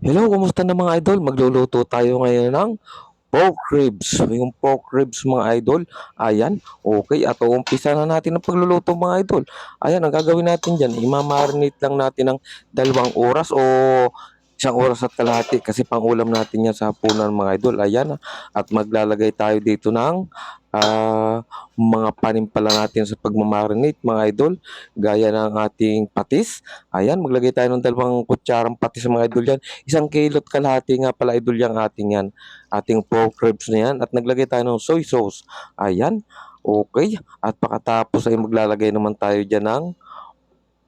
Hello, kumusta na mga idol? Magluluto tayo ngayon ng pork ribs. Yung pork ribs mga idol, ayan, okay. At umpisa na natin ang pagluluto mga idol. Ayan, ang gagawin natin dyan, imamarinate lang natin ng 2 oras o 1 oras at kalahati kasi pang-ulam natin yan sa hapunan mga idol. Ayan, at maglalagay tayo dito ng mga panimpala natin sa pagmamarinate mga idol. Gaya ng ating patis. Ayan, maglagay tayo ng 2 kutsarang patis mga idol yan. 1 kilo't kalahati nga pala idol yung ating yan ating pork ribs na yan at naglagay tayo ng soy sauce. Ayan, okay. At pagkatapos ay maglalagay naman tayo dyan ng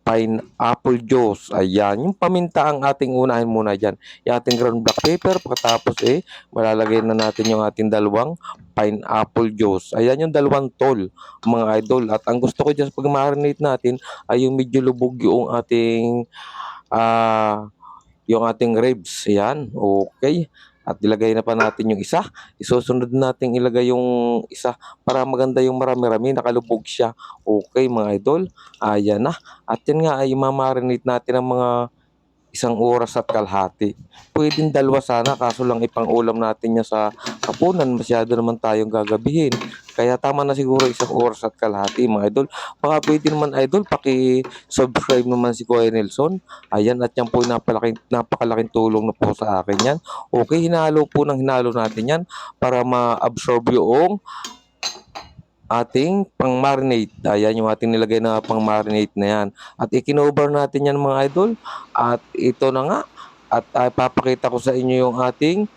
pineapple juice. Ayan, yung paminta ang ating unahin muna dyan. Yung ating ground black pepper, pagkatapos malalagay na natin yung ating 2 pineapple juice. Ayan yung 2 tol, mga idol. At ang gusto ko dyan sa pag-marinate natin ay yung medyo lubog yung ating ah ribs, yan, okay. At ilagay na pa natin yung isa. Isusunod natin ilagay yung isa para maganda yung marami-rami, nakalubog siya. Okay, mga idol. Ayan na. At yan nga ay mamarinate natin ang mga 1 oras at kalahati. Pwedeng 2 sana kaso lang ipang-ulam natin niya sa hapunan. Masyado naman tayong gagabihin. Kaya tama na siguro 1 oras at kalahati mga idol. Baka pwede naman idol, paki-subscribe naman si Kuya Nelson. Ayan, at yan po yung napakalaking tulong na po sa akin yan. Okay, hinalo po ng hinalo natin yan para ma-absorb yung ating pang-marinate. Ayan yung ating nilagay na pang-marinate na yan. At ikinover natin yan mga idol. At ito na nga. At papakita ko sa inyo yung ating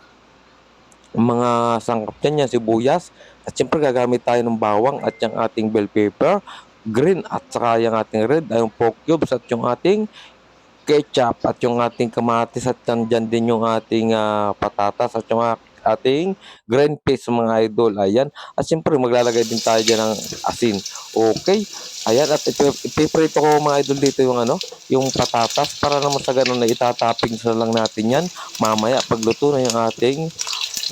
mga sangkap dyan, yan sibuyas. At syempre gagamit tayo ng bawang at yung ating bell pepper, green at saka yung ating red, ay yung pork cubes at yung ating ketchup at yung ating kamatis at dyan din yung ating patatas at yung ating green peas mga idol. Ayan. At siyempre maglalagay din tayo dyan ng asin. Okay. Ayan. At ipiprito ko mga idol dito yung yung patatas para naman sa ganun na itatoppings na lang natin yan. Mamaya pagluto na yung ating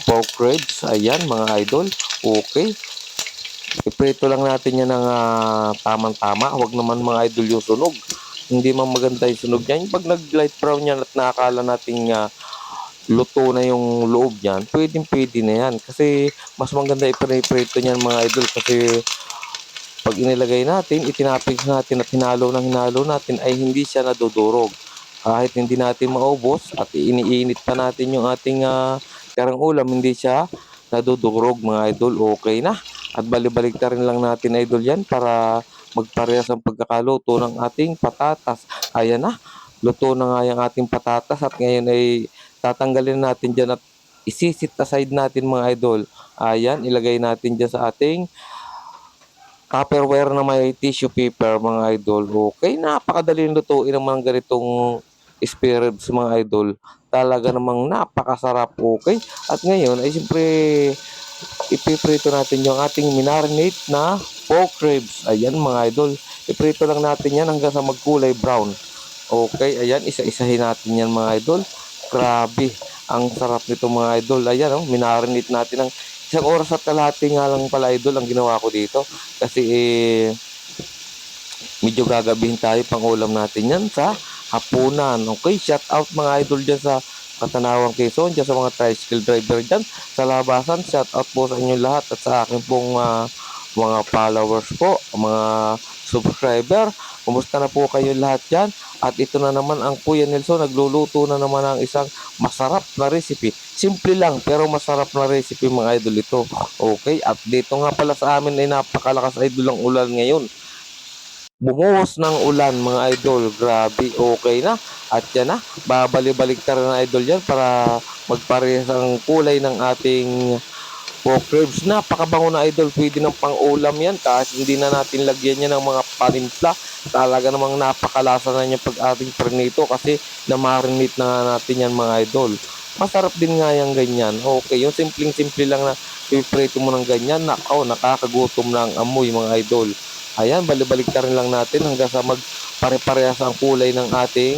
pork ribs. Ayan mga idol. Okay. Iprito lang natin yan ng tamang-tama. Huwag naman mga idol yung sunog. Hindi man maganda yung sunog niyan. Pag nag-light brown yan at nakakala nating luto na yung loob niyan, pwedeng-pwede na yan. Kasi mas maganda iprito niyan mga idol kasi pag inilagay natin, itinapig natin at hinalo natin ay hindi siya nadudurog. Kahit hindi natin maubos at iniinit pa natin yung ating karang ulam, hindi siya nadudurog mga idol. Okay na. At balibalik na rin lang natin idol yan para magparehas ang pagkakaluto ng ating patatas. Ayan na. Luto na nga yung ating patatas at ngayon ay tatanggalin natin dyan at isisit aside natin mga idol. Ayan, ilagay natin dyan sa ating Tupperware na may tissue paper mga idol. Okay, napakadali lutuin naman ganitong spare ribs mga idol. Talaga namang napakasarap. Okay. At ngayon ay siyempre ipiprito natin yung ating minarinate na pork ribs. Ayan mga idol. Iprito lang natin yan hanggang sa magkulay brown. Okay, ayan, isa-isahin natin yan mga idol. Grabe, ang sarap nito mga idol. Ayan, minarinate natin ng 1 oras at kalahati nga lang pala idol ang ginawa ko dito. Kasi medyo gagabihin tayo pang ulam natin yan sa hapunan. Okay, shout out mga idol dyan sa Katanawang Quezon, dyan sa mga tricycle driver dyan sa labasan. Shout out po sa inyo lahat at sa akin pong mga followers po, mga subscriber. Kumusta na po kayo lahat dyan? At ito na naman ang Kuya Nelson, nagluluto na naman ng isang masarap na recipe. Simple lang pero masarap na recipe mga idol ito. Okay, at dito nga pala sa amin ay napakalakas idol ang ulan ngayon. Bumuhos ng ulan mga idol, grabe, okay na. At yan na, babalik-balik na rin idol yan para magparehas ang kulay ng ating pork ribs. Napakabango na idol, pwede ng pang-ulam yan kahit hindi na natin lagyan yan ng mga panimpla. Talaga namang napakalasa na niya pag ating pernito kasi na-marinate na nga natin yan mga idol. Masarap din nga yung ganyan. Okay, yung simpleng-simple lang na piprito mo ng ganyan, nakakagutom na ang amoy mga idol. Ayan, balibalik na rin lang natin hanggang sa magpare-parehas ang kulay ng ating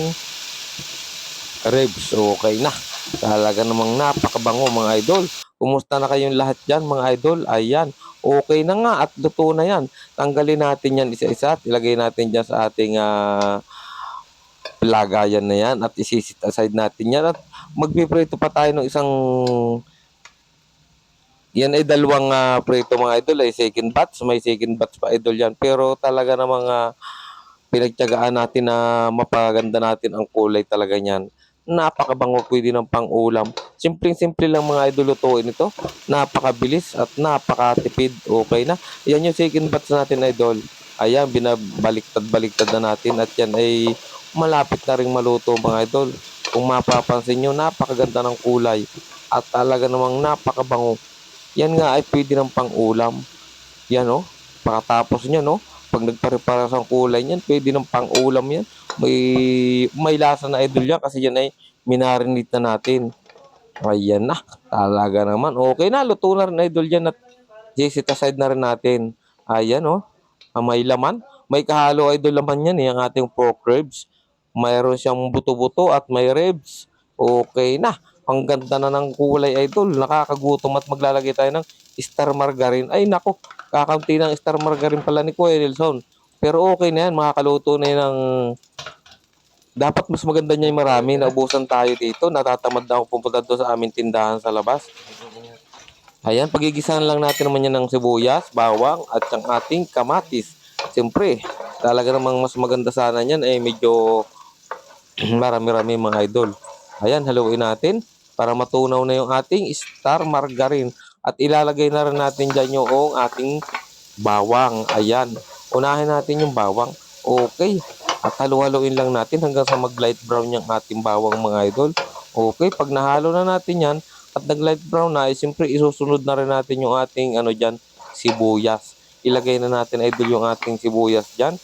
ribs. Okay na. Talaga namang napakabango mga idol. Kumusta na kayong lahat dyan mga idol? Ayan. Okay na nga at luto na yan. Tanggalin natin yan isa-isa at ilagay natin dyan sa ating lagayan na yan at isisit aside natin yan at magpiprito pa tayo ng isang yan ay dalawang prito mga idol ay second batch. May second batch pa idol yan. Pero talaga namang pinagtiyagaan natin na mapaganda natin ang kulay talaga niyan. Napakabango, pwede ng pang-ulam. Simpleng-simple lang mga idol lutuin ito. Napakabilis at napakatipid. Okay na. Yan yung second batch natin idol. Ayan, binabaliktad-baliktad na natin at yan ay malapit na ring maluto mga idol. Kung mapapansin nyo, napakaganda ng kulay at talaga namang napakabango. Yan nga ay pwede ng pang-ulam. Yan oh. Pagkatapos niya no, pag nagpare-pares ang kulay niyan, pwede ng pang-ulam yan. May lasa na idol yan kasi yan ay minarinate na natin. Ayan na. Talaga naman. Okay na, luto na rin idol yan at set aside na rin natin. Ayan oh. May laman. May kahalo idol laman yan eh, ang ating pork ribs. Mayroon siyang buto-buto at may ribs. Okay na. Ang ganda na ng kulay idol. Nakakagutom at maglalagay tayo ng star margarine. Ay nako, kakamti ng star margarine pala ni Kuya Nelson. Pero okay na yan, makakaluto na yan ng... Dapat mas maganda niya yung marami. Naubusan tayo dito. Natatamad na ako pumunta doon sa aming tindahan sa labas. Ayan, pagigisahan lang natin naman yan ng sibuyas, bawang, at ang ating kamatis. Siyempre, talaga namang mas maganda sana yan ay medyo marami-rami mga idol. Ayan, haluin natin para matunaw na yung ating star margarine. At ilalagay na rin natin dyan yung ating bawang. Ayan, unahin natin yung bawang. Okay, at halu-haluin lang natin hanggang sa mag-light brown yung ating bawang mga idol. Okay, pag nahalo na natin yan, at nag-light brown na, ay siyempre isusunod na rin natin yung ating sibuyas. Ilagay na natin idol yung ating sibuyas dyan.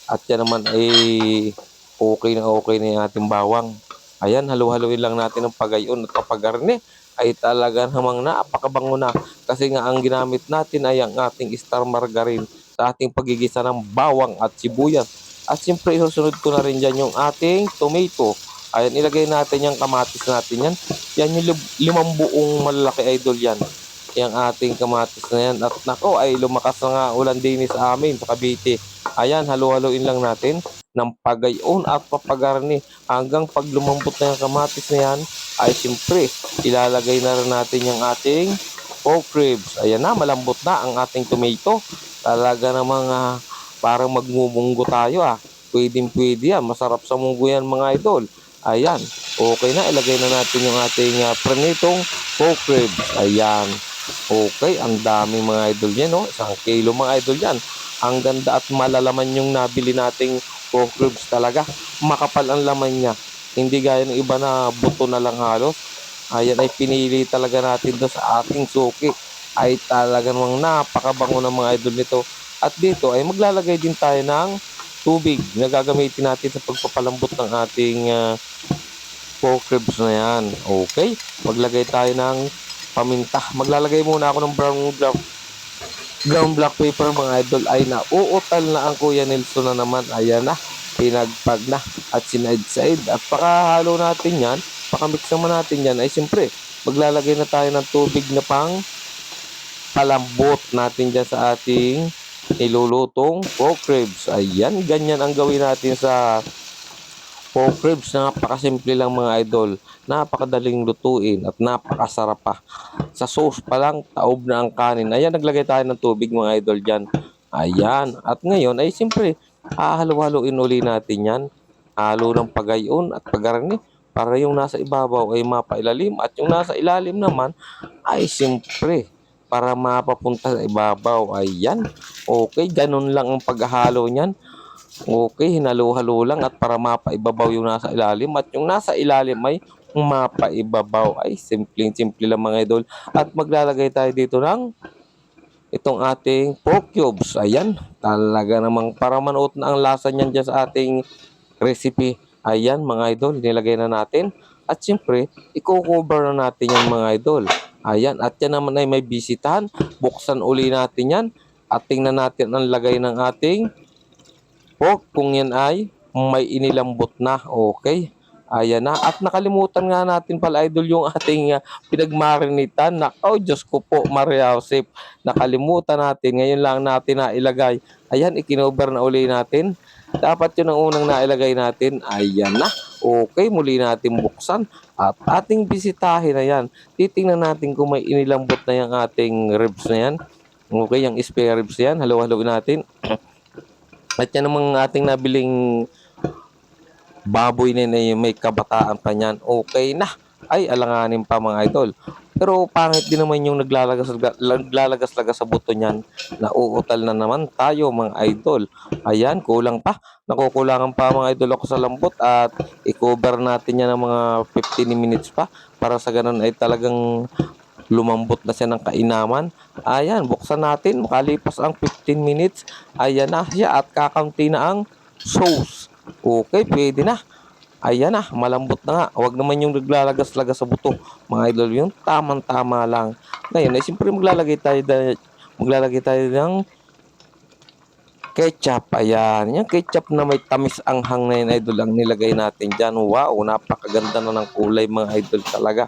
At yan naman ay okay na yung ating bawang. Ayan, halu-haluin lang natin ng pagayon at papagarne ay talaga namang napakabango na. Kasi nga ang ginamit natin ay ang ating star margarine sa ating pagigisa ng bawang at sibuyas. At siyempre isusunod ko na rin dyan yung ating tomato. Ayan, ilagay natin yung kamatis natin yan. Yan yung 5 buong malalaki idol yan. Yung ating kamatis na yan. At nako, ay lumakas na nga ulan din sa amin sa Cavite. Ayan, halu-haluin lang natin ng pagayon at papagarni. Hanggang pag lumambot na yung kamatis na yan, ay siyempre, ilalagay na rin natin yung ating pork ribs. Ayan na, malambot na ang ating tomato. Talaga namang parang magmumunggo tayo Pwedeng-pwede yan. Masarap sa munggo yan mga idol. Ayan, okay na. Ilagay na natin yung ating pranitong pork ribs. Ayan. Okay, ang dami mga idol yan, no? 1 kilo mga idol yan. Ang ganda at malalaman yung nabili nating pork ribs talaga. Makapal ang laman niya. Hindi gaya ng iba na buto na lang halos. Ayan ay pinili talaga natin doon sa ating suki. Ay talaga namang napakabango ng mga idol nito. At dito ay maglalagay din tayo ng tubig na gagamitin natin sa pagpapalambot ng ating pork ribs na yan. Okay, maglagay tayo ng paminta. Maglalagay muna ako ng brown black pepper mga idol. Ay nauutal na ang Kuya Nelson na naman. Ayan na, pinagpag na at side at pakahalo natin yan, pakamix naman natin yan. Ay siyempre maglalagay na tayo ng tubig na pang palambot natin dyan sa ating nilulutong pork ribs. Ayan, ganyan ang gawin natin sa pork ribs. Napakasimple lang mga idol. Napakadaling lutuin at napakasarap pa. Sa sauce pa lang, taob na ang kanin. Ayan, naglagay tayo ng tubig mga idol dyan. Ayan. At ngayon ay siyempre, hahalo-haluin uli natin yan. Halo ng pagayon at pagarni para yung nasa ibabaw ay mapailalim at yung nasa ilalim naman ay siyempre para mapapunta sa ibabaw. Ayan. Okay, ganun lang ang paghahalo niyan. Okay, hinalo-halo lang at para mapaibabaw yung nasa ilalim at yung nasa ilalim ay mapaibabaw. Ay, simple-simple lang mga idol. At maglalagay tayo dito ng itong ating pork cubes. Ayan, talaga namang para manuot na ang lasa niyan dyan sa ating recipe. Ayan mga idol, nilagay na natin. At siyempre, i-cover na natin yan mga idol. Ayan, at yan naman ay may bisitahan. Buksan uli natin yan. At tingnan natin ang lagay ng ating pork kung yan ay may inilambot na. Okay. Ayan na. At nakalimutan nga natin pala idol yung ating pinagmarinitan. Oh, Diyos ko po, Maria Josep. Nakalimutan natin. Ngayon lang natin na ilagay. Ayan, ikinover na uli natin. Dapat yun ang unang nailagay natin. Ayan na. Okay, muli natin buksan at ating bisitahin na yan. Titingnan natin kung may inilambot na yung ating ribs na yan. Okay, yung spare ribs yan. Halo-haloin natin. At yan namang ating nabiling baboy na yun, may kabataan pa niyan. Okay na. Ay, alanganin pa mga idol. Pero pangit din naman yung naglalagas-lagas sa buto niyan. Nauutal na naman tayo mga idol. Ayan, kulang pa. Nakukulangan pa mga idol ako sa lambot at i-cover natin yan ng mga 15 minutes pa para sa ganun ay talagang lumambot na siya ng kainaman. Ayan, buksan natin. Makalipas ang 15 minutes. Ayan na siya at kakaunti na ang sauce. Okay, pwede na. Ayan na, malambot na nga. Huwag naman yung naglalagas-lagas sa buto. Mga idol, yung tamang-tama lang. Ngayon, ay siyempre maglalagay tayo ng ketchup. Ayan, yung ketchup na may tamis anghang na yun, idol, ang nilagay natin dyan. Wow, napakaganda na ng kulay mga idol talaga.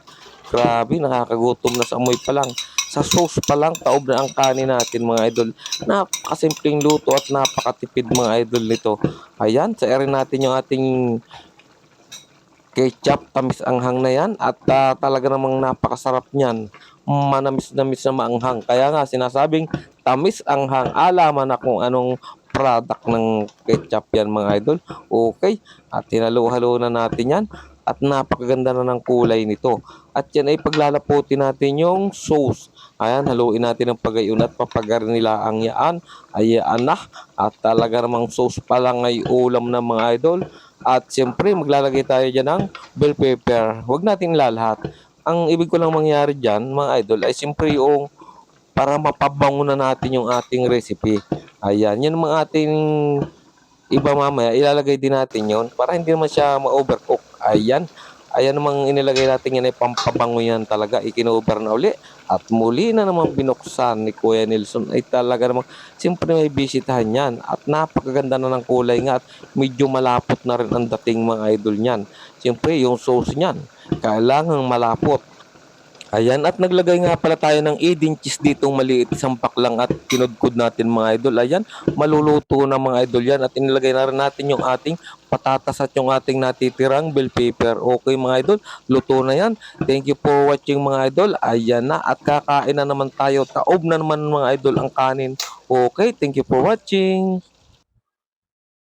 Grabe, nakakagutom na sa amoy pa lang. Sa sauce pa lang, taob na ang kanin natin mga idol. Napakasimpleng luto at napakatipid mga idol nito. Ayan, sairin natin yung ating ketchup, tamis anghang na yan at talaga namang napakasarap niyan. Manamis-namis na maanghang. Kaya nga sinasabing tamis anghang. Alaman na kung anong product ng ketchup yan mga idol. Okay, at hinalo-halo na natin yan at napakaganda na ng kulay nito. At yan ay paglalaputin natin yung sauce. Ayan, haluin natin ng pagayon at papagarnila ang yaan. Ayan na. At talaga namang sauce pa lang ay ulam ng mga idol. At siyempre, maglalagay tayo dyan ng bell pepper. Huwag natin lalahat. Ang ibig ko lang mangyari dyan, mga idol, ay siyempre yung para mapabango na natin yung ating recipe. Ayan, yan mga ating iba mamaya. Ilalagay din natin yon para hindi naman siya ma-overcook. Ayan. Ayan namang inilagay natin yan ay pampabango yan talaga. Ikinover na uli. At muli na naman binuksan ni Kuya Nelson ay talaga namang siyempre may bisitahan yan. At napakaganda na ng kulay nga at medyo malapot na rin ang dating mga idol niyan. Siyempre yung sauce niyan kailangang malapot. Ayan, at naglagay nga pala tayo ng 18 cheese ditong maliit, isang pack lang at kinudkod natin mga idol. Ayan, maluluto na mga idol yan at inilagay na rin natin yung ating patatas at yung ating natitirang bell pepper. Okay mga idol, luto na yan. Thank you for watching mga idol. Ayan na at kakain na naman tayo. Taob na naman mga idol ang kanin. Okay, thank you for watching.